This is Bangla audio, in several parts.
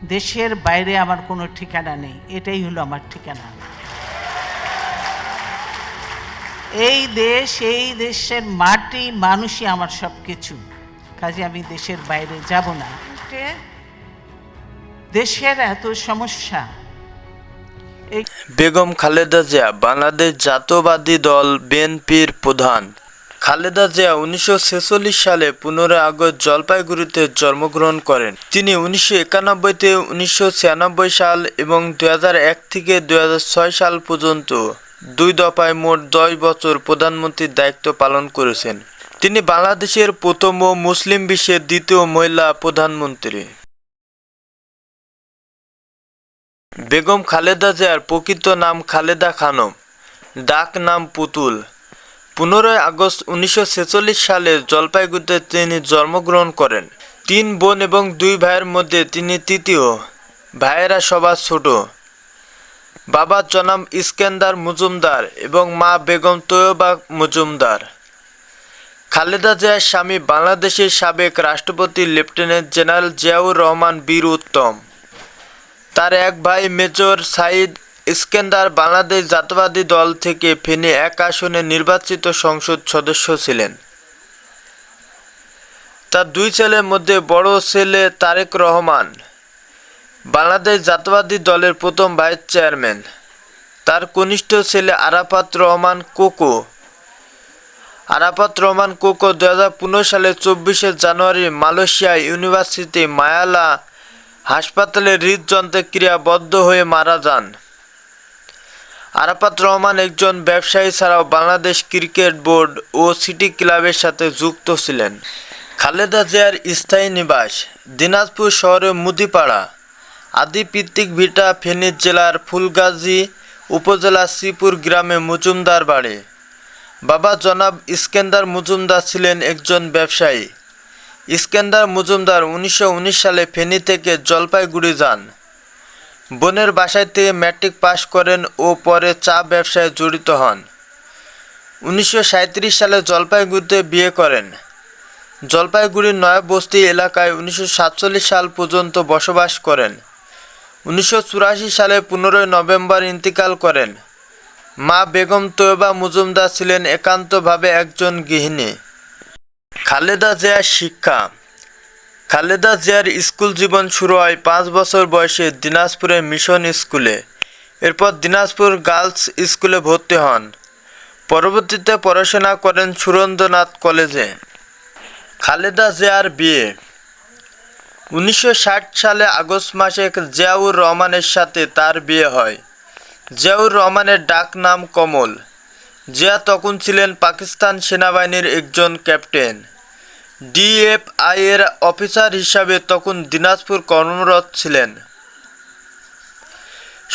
দেশের বাইরে আমার কোনো ঠিকানা নেই, এটাই হলো আমার ঠিকানা। এই দেশ, এই দেশের মাটি মানুষই আমার সব কিছু, কাজে আমি দেশের বাইরে যাব না। দেশের এত সমস্যা। বেগম খালেদা জিয়া বাংলাদেশ জাতীয়তাবাদী দল বিএনপির প্রধান। খালেদা জিয়া 1946 সালে 15 আগস্ট জলপাইগুড়িতে জন্মগ্রহণ করেন। তিনি 1991 থেকে 1996 সাল এবং 2001 থেকে 2006 সাল পর্যন্ত 2 দফায় মোট 10 বছর প্রধানমন্ত্রীর দায়িত্ব পালন করেছেন। তিনি বাংলাদেশের প্রথম ও মুসলিম বিশ্বের দ্বিতীয় মহিলা প্রধানমন্ত্রী। বেগম খালেদা জিয়ার প্রকৃত নাম খালেদা খানম, ডাক নাম পুতুল। 15 আগস্ট 1946 সালে জলপাইগুড়িতে তিনি জন্মগ্রহণ করেন। 3 বোন এবং 2 ভাইয়ের মধ্যে তিনি তৃতীয়। ভাইয়েরা সবার ছোট। বাবা জনাব ইস্কেন্দার মজুমদার এবং মা বেগম তৈয়বা মজুমদার। খালেদা জিয়ার স্বামী বাংলাদেশের সাবেক রাষ্ট্রপতি লেফটেন্যান্ট জেনারেল জিয়াউর রহমান বীর উত্তম। তার এক ভাই মেজর সাইদ ইস্কেন্দার বাংলাদেশ জাতীয়তাবাদী দল থেকে ফেনী 1 আসনে নির্বাচিত সংসদ সদস্য ছিলেন। তার 2 ছেলের মধ্যে বড় ছেলে তারেক রহমান বাংলাদেশ জাতীয়তাবাদী দলের প্রথম ভাইস চেয়ারম্যান। তার কনিষ্ঠ ছেলে আরাফাত রহমান কোকো। আরাফাত রহমান কোকো 2015 সালে 24 জানুয়ারি মালয়েশিয়া ইউনিভার্সিটি মায়ালা হাসপাতালে হৃদযন্ত্রক্রিয়া বদ্ধ হয়ে মারা যান। আরাফাত রহমান একজন ব্যবসায়ী ছাড়াও বাংলাদেশ ক্রিকেট বোর্ড ও সিটি ক্লাবের সাথে যুক্ত ছিলেন। খালেদা জিয়ার স্থায়ী নিবাস দিনাজপুর শহরের মুদিপাড়া। আদি পিতৃক ভিটা ফেনী জেলার ফুলগাজী উপজেলার শ্রীপুর গ্রামে মজুমদার বাড়ি। বাবা জনাব ইস্কেন্দার মজুমদার ছিলেন একজন ব্যবসায়ী। ইস্কেন্দার মজুমদার 1919 সালে ফেনী থেকে জলপাইগুড়ি যান। বোনের বাসায় থেকে ম্যাট্রিক পাশ করেন ও পরে চা ব্যবসায় জড়িত হন। 1937 সালে জলপাইগুড়িতে বিয়ে করেন। জলপাইগুড়ির নয়াবস্তি এলাকায় 1947 সাল পর্যন্ত বসবাস করেন। 1984 সালে 15 নভেম্বর ইন্তিকাল করেন। মা বেগম তৈয়বা মজুমদার ছিলেন একান্তভাবে একজন গৃহিণী। খালেদা জিয়ার শিক্ষা। খালেদা জিয়ার স্কুল জীবন শুরু হয় 5 বছর বয়সে দিনাজপুরের মিশন স্কুলে। এরপর দিনাজপুর গার্লস স্কুলে ভর্তি হন। পরবর্তীতে পড়াশোনা করেন সুরেন্দ্রনাথ কলেজে। খালেদা জিয়ার বিয়ে 1960 সালে আগস্ট মাসে জিয়াউর রহমানের সাথে তার বিয়ে হয়। জিয়াউর রহমানের ডাক নাম কমল। জিয়া তখন ছিলেন পাকিস্তান সেনাবাহিনীর একজন ক্যাপ্টেন। ডিএফআই এর অফিসার হিসাবে তখন দিনাজপুর কর্মরত ছিলেন।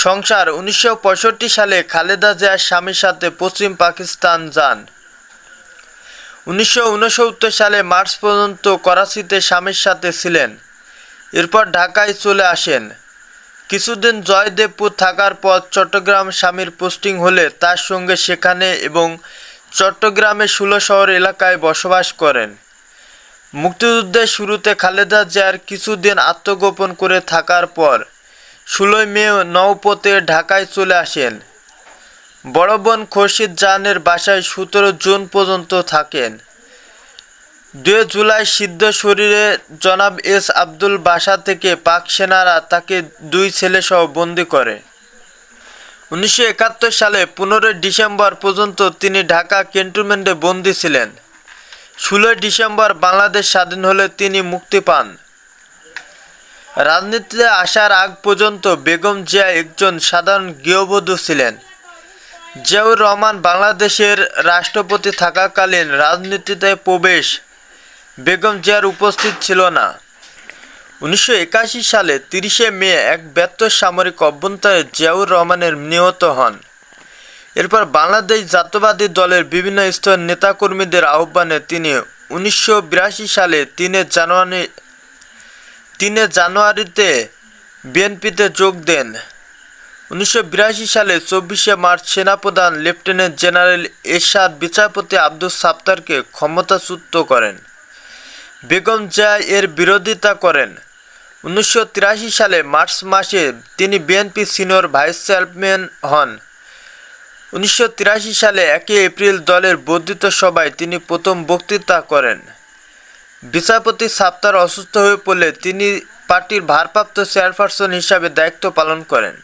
সংসার 1965 সালে খালেদা জিয়ার স্বামীর সাথে পশ্চিম পাকিস্তান যান। 1969 সালে মার্চ পর্যন্ত করাচিতে স্বামীর সাথে ছিলেন। এরপর ঢাকায় চলে আসেন। কিছুদিন জয়দেবপুর থাকার পর চট্টগ্রাম স্বামীর পোস্টিং হলে তার সঙ্গে সেখানে এবং চট্টগ্রামের 16 শহর এলাকায় বসবাস করেন। মুক্তিযুদ্ধের শুরুতে খালেদা জিয়ার কিছুদিন আত্মগোপন করে থাকার পর 16 মে নৌপথে ঢাকায় চলে আসেন। বড় বোন খোরশিদ জাহানের বাসায় 17 জুন পর্যন্ত থাকেন। 2 জুলাই সিদ্ধ শরীরে জনাব এস আব্দুল বাসা থেকে পাক সেনারা তাকে 2 ছেলেসহ বন্দী করে। 1971 সালে 15 ডিসেম্বর পর্যন্ত তিনি ঢাকা ক্যান্টনমেন্টে বন্দী ছিলেন। 16 ডিসেম্বর বাংলাদেশ স্বাধীন হলে তিনি মুক্তি পান। রাজনীতিতে আসার আগ পর্যন্ত বেগম জিয়া একজন সাধারণ গৃহবধূ ছিলেন। জিয়াউর রহমান বাংলাদেশের রাষ্ট্রপতি থাকাকালীন রাজনীতিতে প্রবেশ বেগম জিয়ার উপস্থিত ছিল না। 1981 সালে 30 মে এক ব্যর্থ সামরিক অভ্যুত্থানে জিয়াউর রহমানের নিহত হন। এরপর বাংলাদেশ জাতীয়তাবাদী দলের বিভিন্ন স্তরের নেতাকর্মীদের আহ্বানে তিনি 1982 সালে 3 জানুয়ারিতে বিএনপিতে যোগ দেন। 1982 সালে 24 মার্চ সেনাপ্রধান লেফটেন্যান্ট জেনারেল এরশাদ বিচারপতি আব্দুল সাত্তারকে ক্ষমতাচ্যুত করেন। বেগম জিয়া এর বিরোধিতা করেন। 1983 সালে মার্চ মাসে তিনি বিএনপি সিনিয়র ভাইস চেয়ারম্যান হন। 1983 সালে 1 এপ্রিল দলের বর্ধিত সভায় তিনি প্রথম বক্তৃতা করেন। বিচারপতি সাত্তার অসুস্থ হয়ে পড়লে তিনি পার্টির ভারপ্রাপ্ত চেয়ারপারসন হিসাবে দায়িত্ব পালন করেন।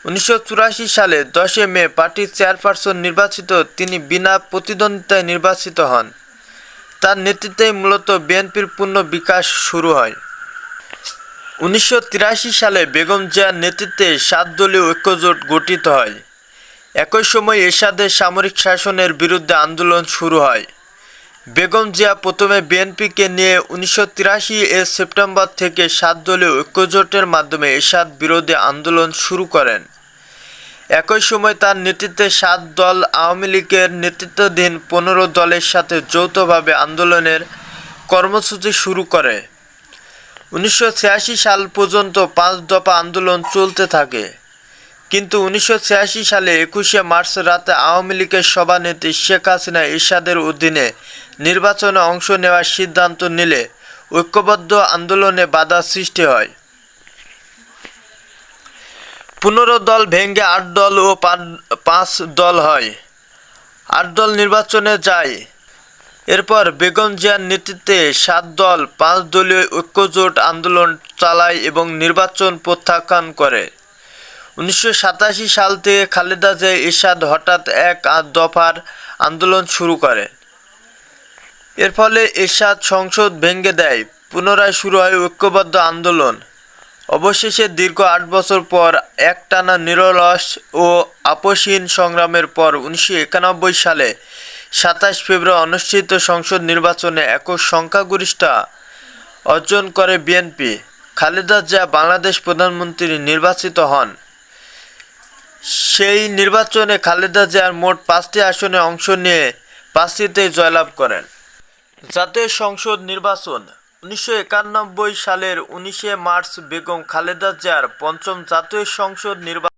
1984 সালে 10 মে পার্টির চেয়ারপারসন নির্বাচিত তিনি বিনা প্রতিদ্বন্দ্বিতায় নির্বাচিত হন। তার নেতৃত্বেই মূলত বিএনপির পূর্ণ বিকাশ শুরু হয়। 1983 সালে বেগম জিয়ার নেতৃত্বে 7 দলীয় ঐক্যজোট গঠিত হয়। একই সময় এরশাদের সামরিক শাসনের বিরুদ্ধে আন্দোলন শুরু হয়। বেগম জিয়া প্রথমে বিএনপিকে নিয়ে 1983 সেপ্টেম্বর থেকে 7 দলীয় ঐক্যজোটের মাধ্যমে এরশাদ বিরোধী আন্দোলন শুরু করেন। একই সময় তার নেতৃত্বে 7 দল আওয়ামী লীগের নেতৃত্বাধীন 15 দলের সাথে যৌথভাবে আন্দোলনের কর্মসূচি শুরু করে। 1986 সাল পর্যন্ত 5 দফা আন্দোলন চলতে থাকে, কিন্তু 1986 সালে 21 মার্চ রাতে আওয়ামী লীগের সভানেত্রী শেখ হাসিনা এরশাদের অধীনে নির্বাচনে অংশ নেওয়ার সিদ্ধান্ত নিলে ঐক্যবদ্ধ আন্দোলনে বাধা সৃষ্টি হয়। 15 দল ভেঙে 8 দল ও 5 দল হয়। 8 দল নির্বাচনে যায়। এরপর বেগম জিয়ার নেতৃত্বে 7 দল 5 দলীয় ঐক্যজোট আন্দোলন চালায় এবং নির্বাচন প্রত্যাখ্যান করে। 1987 সাল থেকে খালেদা জিয়া এরশাদ হঠাৎ 1 দফার আন্দোলন শুরু করে। এর ফলে এরশাদ সংসদ ভেঙে দেয়। পুনরায় শুরু হয় ঐক্যবদ্ধ আন্দোলন। অবশেষে দীর্ঘ 8 বছর পর একটানা নিরলস ও আপোষহীন সংগ্রামের পর 1991 সালে 27 ফেব্রুয়ারি অনুষ্ঠিত সংসদ নির্বাচনে একক সংখ্যাগরিষ্ঠতা অর্জন করে বিএনপি। খালেদা জিয়া বাংলাদেশ প্রধানমন্ত্রী নির্বাচিত হন। সেই নির্বাচনে খালেদা জিয়ার মোট 5টি আসনে অংশ নিয়ে 5টিতেই জয়লাভ করেন। জাতীয় সংসদ নির্বাচন 1991 সালের 19 মার্চ বেগম খালেদা জিয়ার 5ম জাতীয় সংসদ নির্বাচন